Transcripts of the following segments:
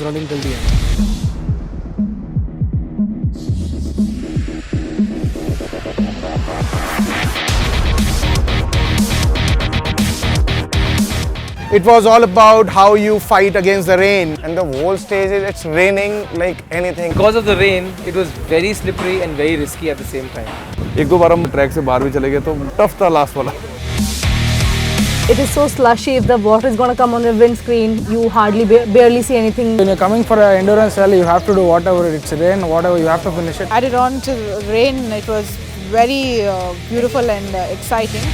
Running जल्दी है. It was all about how you fight against the rain, and the whole stage is it's raining like anything. Because of the rain, it was very slippery and very risky at the same time. एक दो बार हम track से बाहर भी चले गए तो tough था लास्ट वाला. It is so slushy. If the water is going to come on the windscreen, you hardly barely see anything. When you're coming for an endurance rally, you have to do whatever it's rain, whatever you have to finish it. Added on to rain, it was very beautiful and exciting.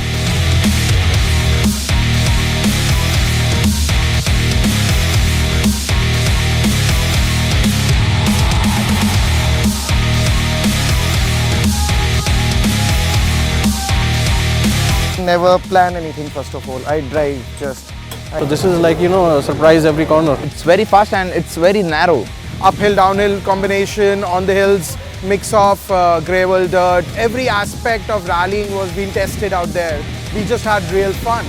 Never plan anything first of all. I drive just. So this is like, you know, a surprise every corner. It's very fast and it's very narrow. Uphill, downhill combination on the hills, mix of gravel, dirt. Every aspect of rallying was being tested out there. We just had real fun.